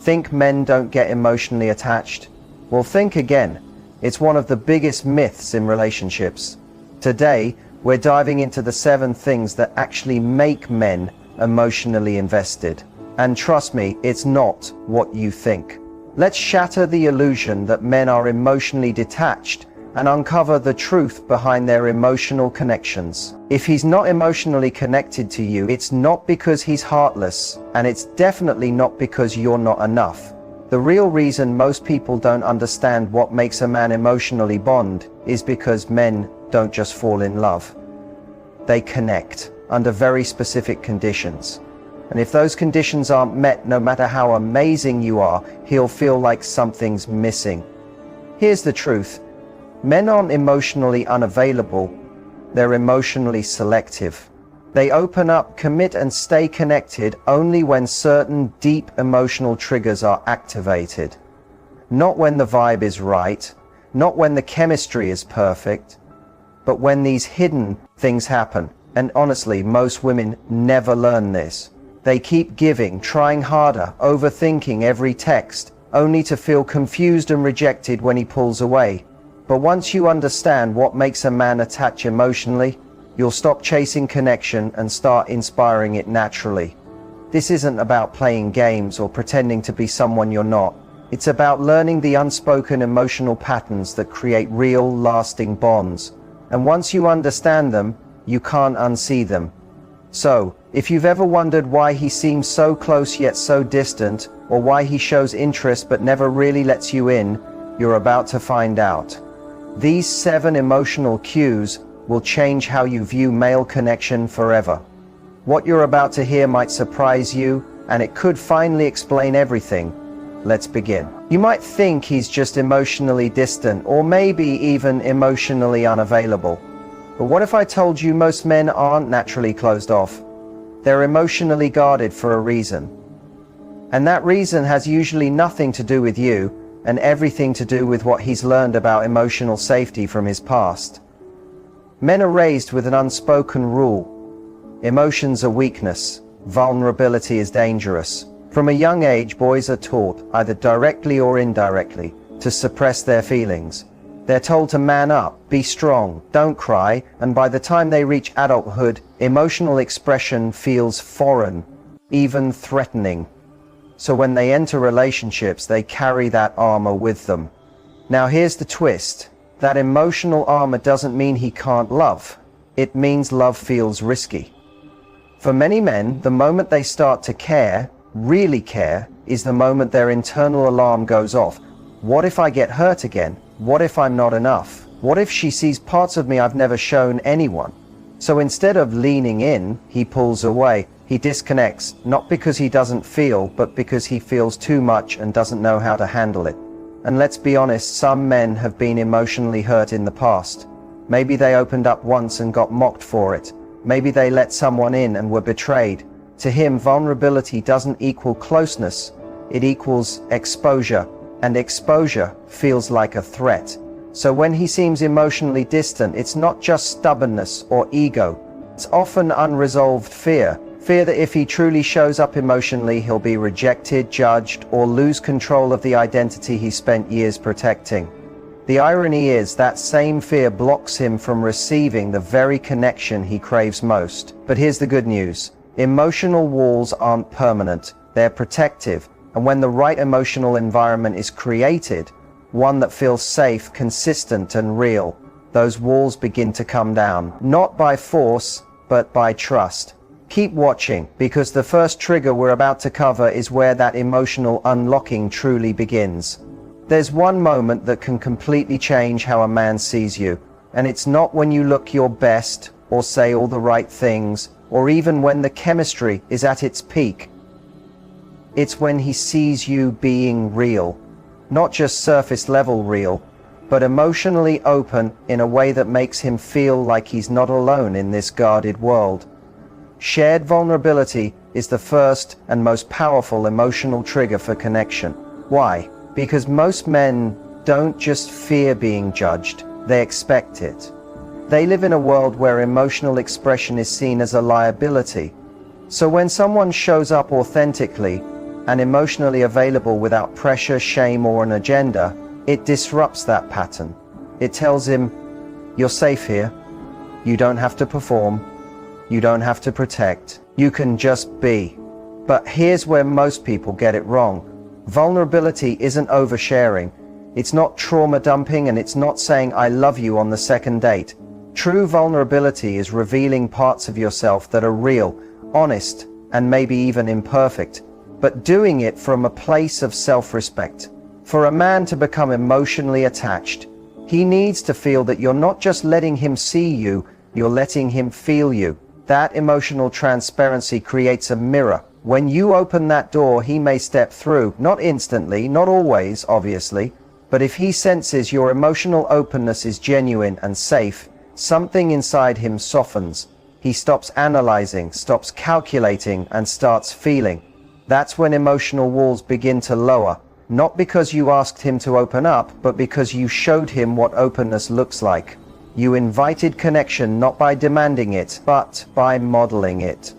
Think men don't get emotionally attached? Well, think again. It's one of the biggest myths in relationships. Today, we're diving into the 7 things that actually make men emotionally invested. And trust me, it's not what you think. Let's shatter the illusion that men are emotionally detached and uncover the truth behind their emotional connections. If he's not emotionally connected to you, it's not because he's heartless, and it's definitely not because you're not enough. The real reason most people don't understand what makes a man emotionally bond is because men don't just fall in love. They connect under very specific conditions. And if those conditions aren't met, no matter how amazing you are, he'll feel like something's missing. Here's the truth. Men aren't emotionally unavailable, they're emotionally selective. They open up, commit, and stay connected only when certain deep emotional triggers are activated. Not when the vibe is right, not when the chemistry is perfect, but when these hidden things happen. And honestly, most women never learn this. They keep giving, trying harder, overthinking every text, only to feel confused and rejected when he pulls away. But once you understand what makes a man attach emotionally, you'll stop chasing connection and start inspiring it naturally. This isn't about playing games or pretending to be someone you're not. It's about learning the unspoken emotional patterns that create real, lasting bonds. And once you understand them, you can't unsee them. So, if you've ever wondered why he seems so close yet so distant, or why he shows interest but never really lets you in, you're about to find out. These 7 emotional cues will change how you view male connection forever. What you're about to hear might surprise you, and it could finally explain everything. Let's begin. You might think he's just emotionally distant, or maybe even emotionally unavailable. But what if I told you most men aren't naturally closed off? They're emotionally guarded for a reason. And that reason has usually nothing to do with you, and everything to do with what he's learned about emotional safety from his past. Men are raised with an unspoken rule. Emotions are weakness. Vulnerability is dangerous. From a young age, boys are taught, either directly or indirectly, to suppress their feelings. They're told to man up, be strong, don't cry, and by the time they reach adulthood, emotional expression feels foreign, even threatening. So when they enter relationships, they carry that armor with them. Now here's the twist. That emotional armor doesn't mean he can't love. It means love feels risky. For many men, the moment they start to care, really care, is the moment their internal alarm goes off. What if I get hurt again? What if I'm not enough? What if she sees parts of me I've never shown anyone? So instead of leaning in, he pulls away. He disconnects, not because he doesn't feel, but because he feels too much and doesn't know how to handle it. And let's be honest, some men have been emotionally hurt in the past. Maybe they opened up once and got mocked for it. Maybe they let someone in and were betrayed. To him, vulnerability doesn't equal closeness, it equals exposure. And exposure feels like a threat. So when he seems emotionally distant, it's not just stubbornness or ego. It's often unresolved fear. Fear that if he truly shows up emotionally, he'll be rejected, judged, or lose control of the identity he spent years protecting. The irony is that same fear blocks him from receiving the very connection he craves most. But here's the good news. Emotional walls aren't permanent. They're protective. And when the right emotional environment is created, one that feels safe, consistent, and real, those walls begin to come down. Not by force, but by trust. Keep watching, because the first trigger we're about to cover is where that emotional unlocking truly begins. There's one moment that can completely change how a man sees you, and it's not when you look your best, or say all the right things, or even when the chemistry is at its peak. It's when he sees you being real. Not just surface level real, but emotionally open in a way that makes him feel like he's not alone in this guarded world. Shared vulnerability is the first and most powerful emotional trigger for connection. Why? Because most men don't just fear being judged, they expect it. They live in a world where emotional expression is seen as a liability. So when someone shows up authentically and emotionally available without pressure, shame, or an agenda, it disrupts that pattern. It tells him, you're safe here. You don't have to perform. You don't have to protect. You can just be. But here's where most people get it wrong. Vulnerability isn't oversharing. It's not trauma dumping, and it's not saying I love you on the second date. True vulnerability is revealing parts of yourself that are real, honest, and maybe even imperfect, but doing it from a place of self-respect. For a man to become emotionally attached, he needs to feel that you're not just letting him see you, you're letting him feel you. That emotional transparency creates a mirror. When you open that door, he may step through, not instantly, not always, obviously, but if he senses your emotional openness is genuine and safe, something inside him softens. He stops analyzing, stops calculating, and starts feeling. That's when emotional walls begin to lower, not because you asked him to open up, but because you showed him what openness looks like. You invited connection not by demanding it, but by modeling it.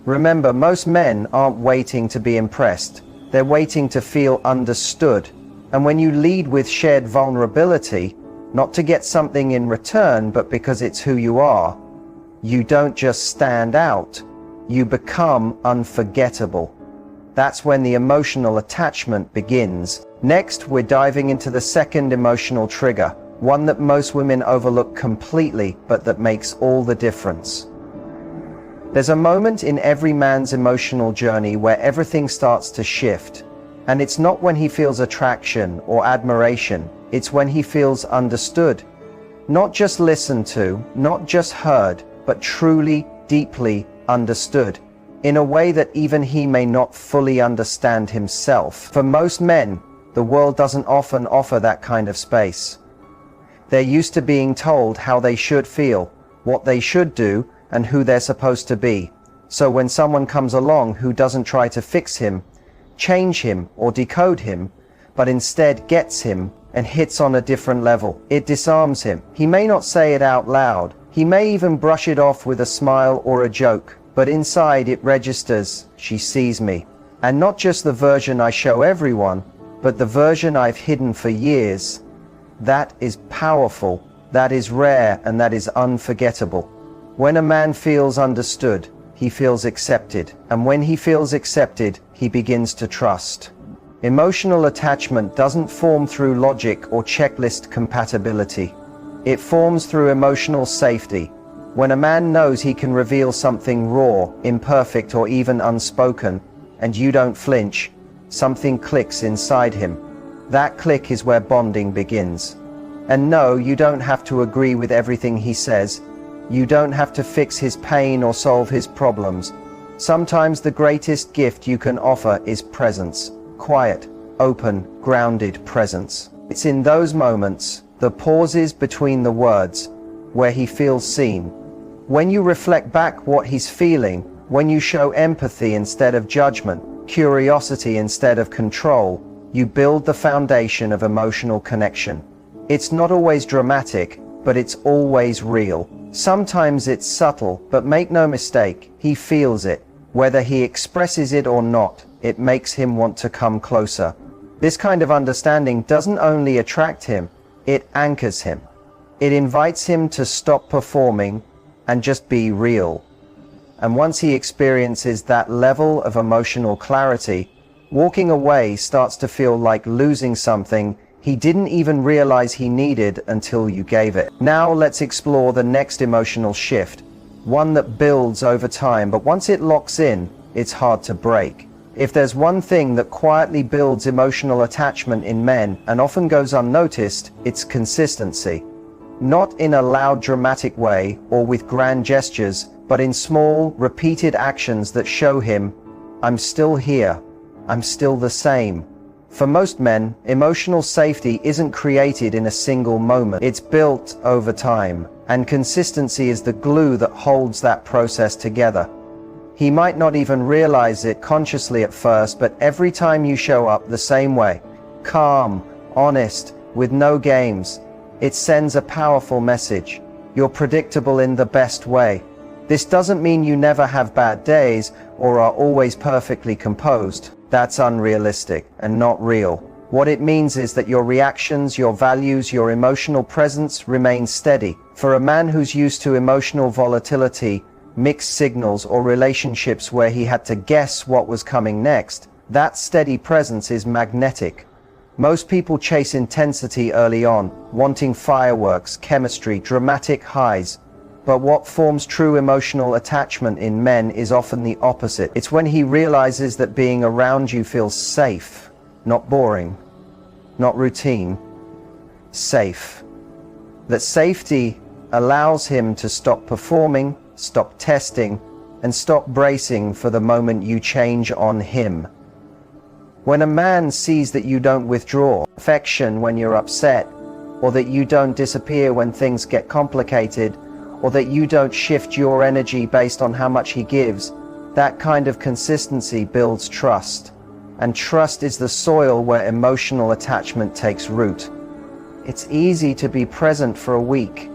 Remember, most men aren't waiting to be impressed. They're waiting to feel understood. And when you lead with shared vulnerability, not to get something in return, but because it's who you are, you don't just stand out, you become unforgettable. That's when the emotional attachment begins. Next, we're diving into the second emotional trigger, one that most women overlook completely, but that makes all the difference. There's a moment in every man's emotional journey where everything starts to shift. And it's not when he feels attraction or admiration, it's when he feels understood. Not just listened to, not just heard, but truly, deeply understood, in a way that even he may not fully understand himself. For most men, the world doesn't often offer that kind of space. They're used to being told how they should feel, what they should do, and who they're supposed to be. So when someone comes along who doesn't try to fix him, change him, or decode him, but instead gets him and hits on a different level, it disarms him. He may not say it out loud, he may even brush it off with a smile or a joke, but inside it registers, she sees me. And not just the version I show everyone, but the version I've hidden for years. That is powerful, that is rare, and that is unforgettable. When a man feels understood, he feels accepted, and when he feels accepted, he begins to trust. Emotional attachment doesn't form through logic or checklist compatibility. It forms through emotional safety. When a man knows he can reveal something raw, imperfect, or even unspoken, and you don't flinch, something clicks inside him. That click is where bonding begins. And no, you don't have to agree with everything he says. You don't have to fix his pain or solve his problems. Sometimes the greatest gift you can offer is presence. Quiet, open, grounded presence. It's in those moments, the pauses between the words, where he feels seen. When you reflect back what he's feeling, when you show empathy instead of judgment, curiosity instead of control, you build the foundation of emotional connection. It's not always dramatic, but it's always real. Sometimes it's subtle, but make no mistake, he feels it. Whether he expresses it or not, it makes him want to come closer. This kind of understanding doesn't only attract him, it anchors him. It invites him to stop performing and just be real. And once he experiences that level of emotional clarity, walking away starts to feel like losing something he didn't even realize he needed until you gave it. Now let's explore the next emotional shift, one that builds over time, but once it locks in, it's hard to break. If there's one thing that quietly builds emotional attachment in men and often goes unnoticed, it's consistency. Not in a loud, dramatic way or with grand gestures, but in small, repeated actions that show him, I'm still here, I'm still the same. For most men, emotional safety isn't created in a single moment. It's built over time, and consistency is the glue that holds that process together. He might not even realize it consciously at first, but every time you show up the same way, calm, honest, with no games, it sends a powerful message. You're predictable in the best way. This doesn't mean you never have bad days or are always perfectly composed. That's unrealistic and not real. What it means is that your reactions, your values, your emotional presence remain steady. For a man who's used to emotional volatility, mixed signals, or relationships where he had to guess what was coming next, that steady presence is magnetic. Most people chase intensity early on, wanting fireworks, chemistry, dramatic highs. But what forms true emotional attachment in men is often the opposite. It's when he realizes that being around you feels safe, not boring, not routine, safe. That safety allows him to stop performing, stop testing, and stop bracing for the moment you change on him. When a man sees that you don't withdraw affection when you're upset, or that you don't disappear when things get complicated, or that you don't shift your energy based on how much he gives, that kind of consistency builds trust. And trust is the soil where emotional attachment takes root. It's easy to be present for a week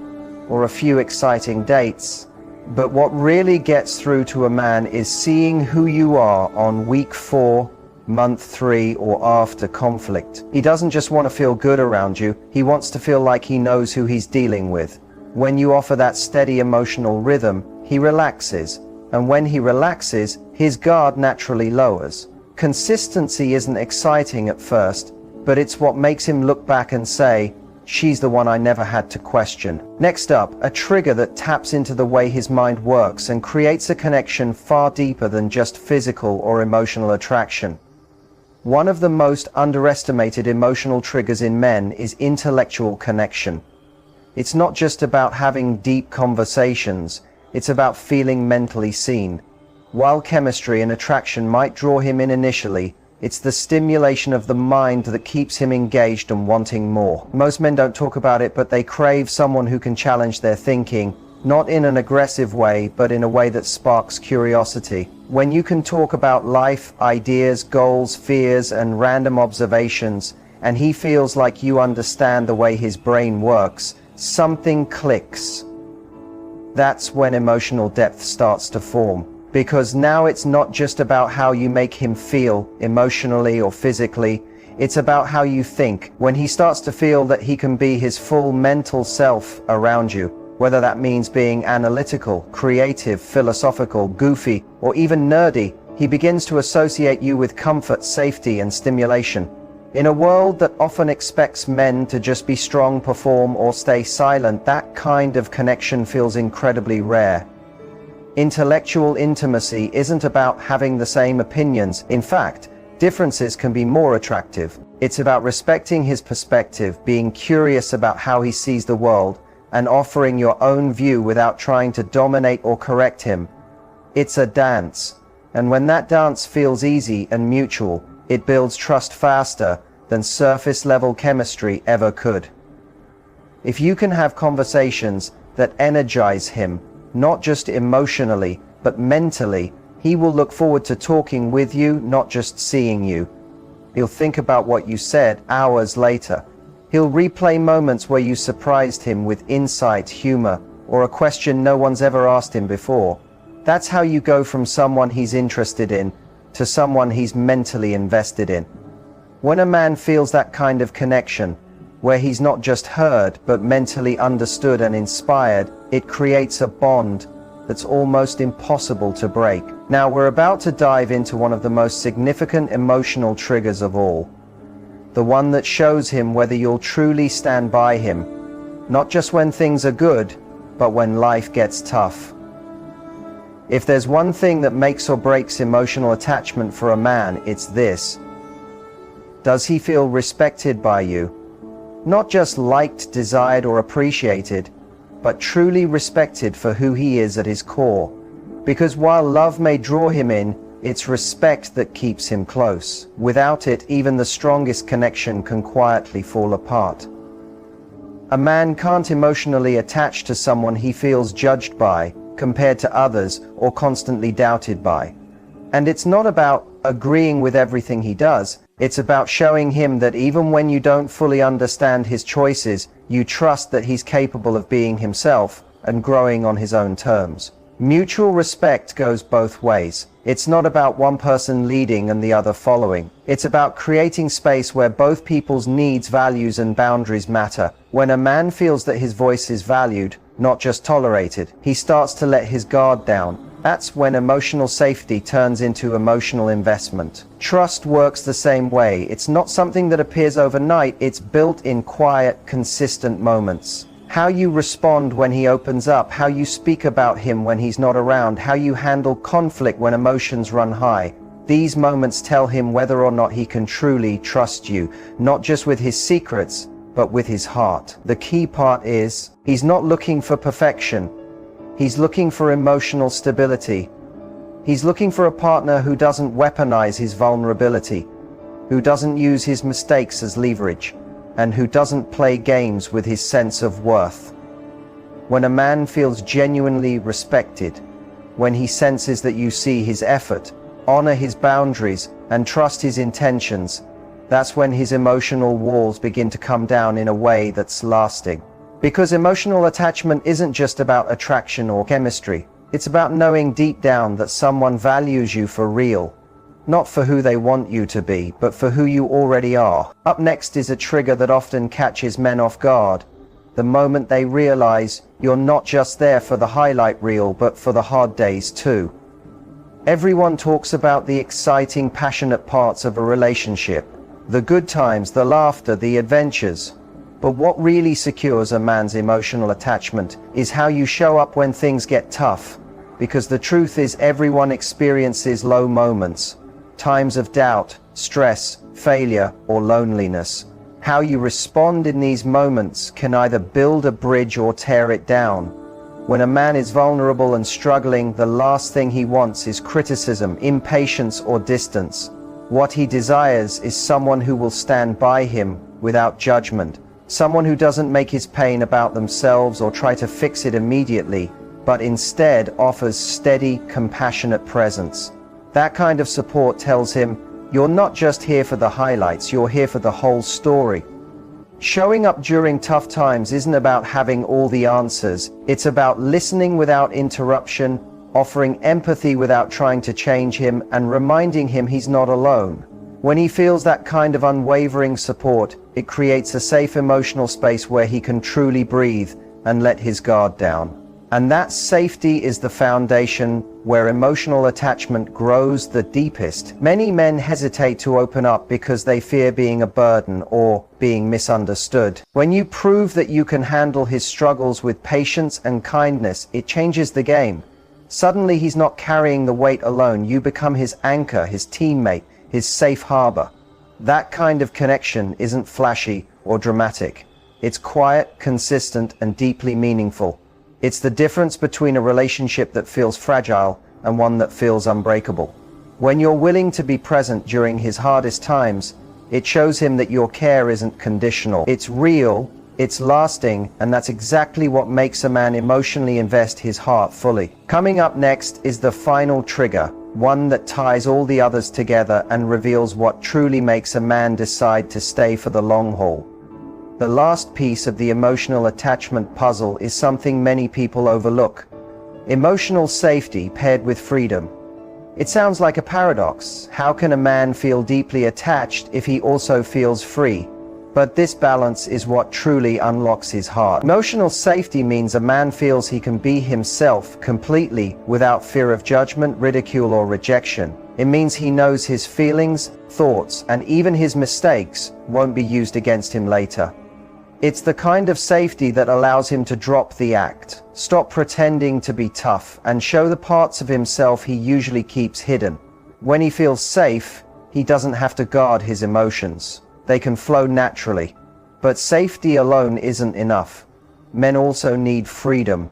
or a few exciting dates, but what really gets through to a man is seeing who you are on week 4, month 3, or after conflict. He doesn't just want to feel good around you, he wants to feel like he knows who he's dealing with. When you offer that steady emotional rhythm, he relaxes, and when he relaxes, his guard naturally lowers. Consistency isn't exciting at first, but it's what makes him look back and say, "She's the one I never had to question." Next up, a trigger that taps into the way his mind works and creates a connection far deeper than just physical or emotional attraction. One of the most underestimated emotional triggers in men is intellectual connection. It's not just about having deep conversations, it's about feeling mentally seen. While chemistry and attraction might draw him in initially, it's the stimulation of the mind that keeps him engaged and wanting more. Most men don't talk about it, but they crave someone who can challenge their thinking, not in an aggressive way, but in a way that sparks curiosity. When you can talk about life, ideas, goals, fears, and random observations, and he feels like you understand the way his brain works, something clicks. That's when emotional depth starts to form. Because now it's not just about how you make him feel emotionally or physically, it's about how you think. When he starts to feel that he can be his full mental self around you, whether that means being analytical, creative, philosophical, goofy, or even nerdy, he begins to associate you with comfort, safety, and stimulation. In a world that often expects men to just be strong, perform, or stay silent, that kind of connection feels incredibly rare. Intellectual intimacy isn't about having the same opinions. In fact, differences can be more attractive. It's about respecting his perspective, being curious about how he sees the world, and offering your own view without trying to dominate or correct him. It's a dance, and when that dance feels easy and mutual, it builds trust faster than surface-level chemistry ever could. If you can have conversations that energize him, not just emotionally, but mentally, he will look forward to talking with you, not just seeing you. He'll think about what you said hours later. He'll replay moments where you surprised him with insight, humor, or a question no one's ever asked him before. That's how you go from someone he's interested in to someone he's mentally invested in. When a man feels that kind of connection, where he's not just heard, but mentally understood and inspired, it creates a bond that's almost impossible to break. Now, we're about to dive into one of the most significant emotional triggers of all. The one that shows him whether you'll truly stand by him, not just when things are good, but when life gets tough. If there's one thing that makes or breaks emotional attachment for a man, it's this. Does he feel respected by you? Not just liked, desired, or appreciated, but truly respected for who he is at his core. Because while love may draw him in, it's respect that keeps him close. Without it, even the strongest connection can quietly fall apart. A man can't emotionally attach to someone he feels judged by, compared to others, or constantly doubted by. And it's not about agreeing with everything he does. It's about showing him that even when you don't fully understand his choices, you trust that he's capable of being himself and growing on his own terms. Mutual respect goes both ways. It's not about one person leading and the other following. It's about creating space where both people's needs, values, and boundaries matter. When a man feels that his voice is valued, not just tolerated, he starts to let his guard down. That's when emotional safety turns into emotional investment. Trust works the same way. It's not something that appears overnight. It's built in quiet, consistent moments. How you respond when he opens up, how you speak about him when he's not around, how you handle conflict when emotions run high. These moments tell him whether or not he can truly trust you, not just with his secrets, but with his heart. The key part is, he's not looking for perfection. He's looking for emotional stability. He's looking for a partner who doesn't weaponize his vulnerability, who doesn't use his mistakes as leverage, and who doesn't play games with his sense of worth. When a man feels genuinely respected, when he senses that you see his effort, honor his boundaries, and trust his intentions, that's when his emotional walls begin to come down in a way that's lasting. Because emotional attachment isn't just about attraction or chemistry. It's about knowing deep down that someone values you for real. Not for who they want you to be, but for who you already are. Up next is a trigger that often catches men off guard. The moment they realize you're not just there for the highlight reel, but for the hard days too. Everyone talks about the exciting, passionate parts of a relationship. The good times, the laughter, the adventures. But what really secures a man's emotional attachment is how you show up when things get tough. Because the truth is, everyone experiences low moments. Times of doubt, stress, failure, or loneliness. How you respond in these moments can either build a bridge or tear it down. When a man is vulnerable and struggling, the last thing he wants is criticism, impatience, or distance. What he desires is someone who will stand by him without judgment. Someone who doesn't make his pain about themselves or try to fix it immediately, but instead offers steady, compassionate presence. That kind of support tells him, you're not just here for the highlights, you're here for the whole story. Showing up during tough times isn't about having all the answers. It's about listening without interruption, offering empathy without trying to change him, and reminding him he's not alone. When he feels that kind of unwavering support, it creates a safe emotional space where he can truly breathe and let his guard down. And that safety is the foundation where emotional attachment grows the deepest. Many men hesitate to open up because they fear being a burden or being misunderstood. When you prove that you can handle his struggles with patience and kindness, it changes the game. Suddenly he's not carrying the weight alone. You become his anchor, his teammate, his safe harbor. That kind of connection isn't flashy or dramatic. It's quiet, consistent, and deeply meaningful. It's the difference between a relationship that feels fragile and one that feels unbreakable. When you're willing to be present during his hardest times, it shows him that your care isn't conditional. It's real, it's lasting, and that's exactly what makes a man emotionally invest his heart fully. Coming up next is the final trigger, one that ties all the others together and reveals what truly makes a man decide to stay for the long haul. The last piece of the emotional attachment puzzle is something many people overlook. Emotional safety paired with freedom. It sounds like a paradox. How can a man feel deeply attached if he also feels free? But this balance is what truly unlocks his heart. Emotional safety means a man feels he can be himself completely without fear of judgment, ridicule, or rejection. It means he knows his feelings, thoughts, and even his mistakes won't be used against him later. It's the kind of safety that allows him to drop the act, stop pretending to be tough, and show the parts of himself he usually keeps hidden. When he feels safe, he doesn't have to guard his emotions. They can flow naturally. But safety alone isn't enough. Men also need freedom.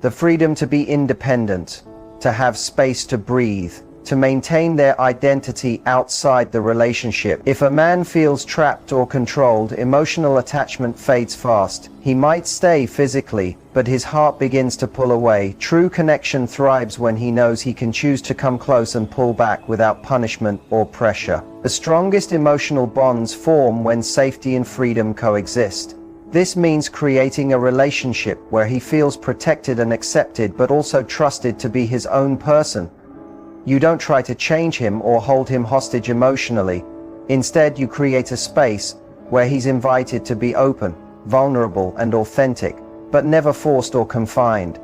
The freedom to be independent, to have space to breathe, to maintain their identity outside the relationship. If a man feels trapped or controlled, emotional attachment fades fast. He might stay physically, but his heart begins to pull away. True connection thrives when he knows he can choose to come close and pull back without punishment or pressure. The strongest emotional bonds form when safety and freedom coexist. This means creating a relationship where he feels protected and accepted, but also trusted to be his own person. You don't try to change him or hold him hostage emotionally. Instead, you create a space where he's invited to be open, vulnerable, and authentic, but never forced or confined.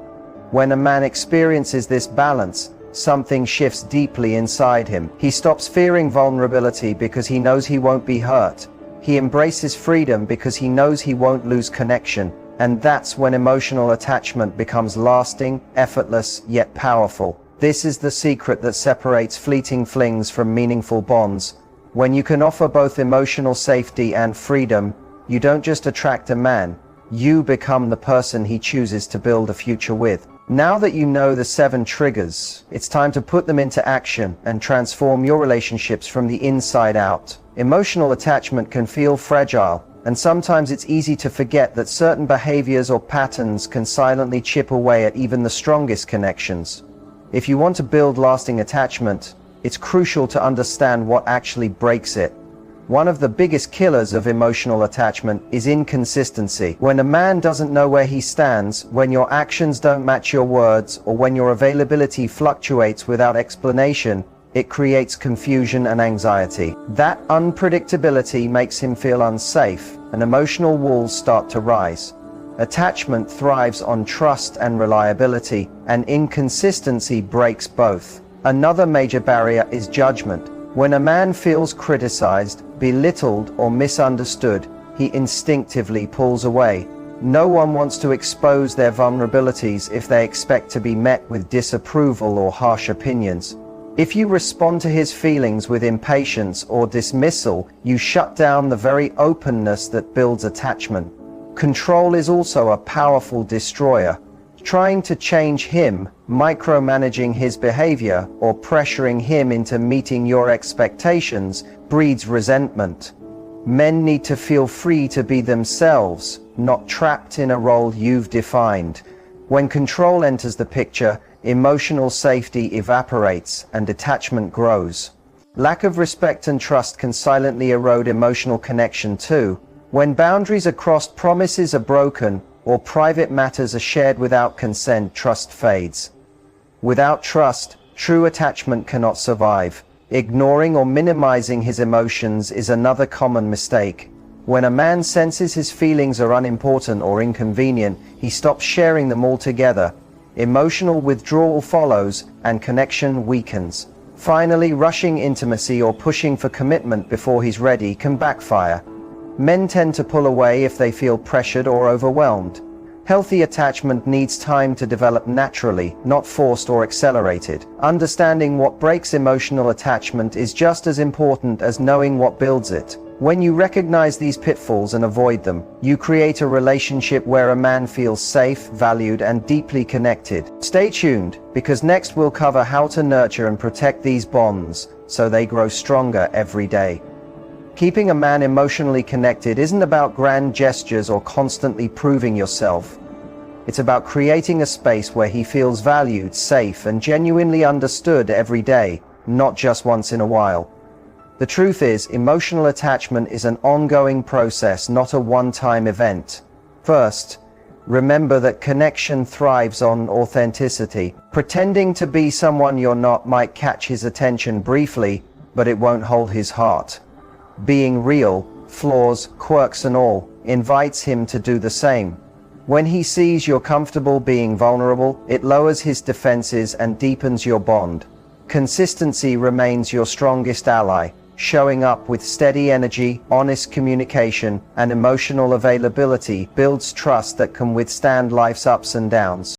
When a man experiences this balance, something shifts deeply inside him. He stops fearing vulnerability because he knows he won't be hurt. He embraces freedom because he knows he won't lose connection. And that's when emotional attachment becomes lasting, effortless, yet powerful. This is the secret that separates fleeting flings from meaningful bonds. When you can offer both emotional safety and freedom, you don't just attract a man, you become the person he chooses to build a future with. Now that you know the 7 triggers, it's time to put them into action and transform your relationships from the inside out. Emotional attachment can feel fragile, and sometimes it's easy to forget that certain behaviors or patterns can silently chip away at even the strongest connections. If you want to build lasting attachment, it's crucial to understand what actually breaks it. One of the biggest killers of emotional attachment is inconsistency. When a man doesn't know where he stands, when your actions don't match your words, or when your availability fluctuates without explanation, it creates confusion and anxiety. That unpredictability makes him feel unsafe, and emotional walls start to rise. Attachment thrives on trust and reliability, and inconsistency breaks both. Another major barrier is judgment. When a man feels criticized, belittled, or misunderstood, he instinctively pulls away. No one wants to expose their vulnerabilities if they expect to be met with disapproval or harsh opinions. If you respond to his feelings with impatience or dismissal, you shut down the very openness that builds attachment. Control is also a powerful destroyer. Trying to change him, micromanaging his behavior, or pressuring him into meeting your expectations breeds resentment. Men need to feel free to be themselves, not trapped in a role you've defined. When control enters the picture, emotional safety evaporates and attachment grows. Lack of respect and trust can silently erode emotional connection too. When boundaries are crossed, promises are broken, or private matters are shared without consent, trust fades. Without trust, true attachment cannot survive. Ignoring or minimizing his emotions is another common mistake. When a man senses his feelings are unimportant or inconvenient, he stops sharing them altogether. Emotional withdrawal follows, and connection weakens. Finally, rushing intimacy or pushing for commitment before he's ready can backfire. Men tend to pull away if they feel pressured or overwhelmed. Healthy attachment needs time to develop naturally, not forced or accelerated. Understanding what breaks emotional attachment is just as important as knowing what builds it. When you recognize these pitfalls and avoid them, you create a relationship where a man feels safe, valued, and deeply connected. Stay tuned, because next we'll cover how to nurture and protect these bonds so they grow stronger every day. Keeping a man emotionally connected isn't about grand gestures or constantly proving yourself. It's about creating a space where he feels valued, safe, and genuinely understood every day, not just once in a while. The truth is, emotional attachment is an ongoing process, not a one-time event. First, remember that connection thrives on authenticity. Pretending to be someone you're not might catch his attention briefly, but it won't hold his heart. Being real, flaws, quirks and all, invites him to do the same. When he sees you're comfortable being vulnerable, it lowers his defenses and deepens your bond. Consistency remains your strongest ally. Showing up with steady energy, honest communication, and emotional availability builds trust that can withstand life's ups and downs.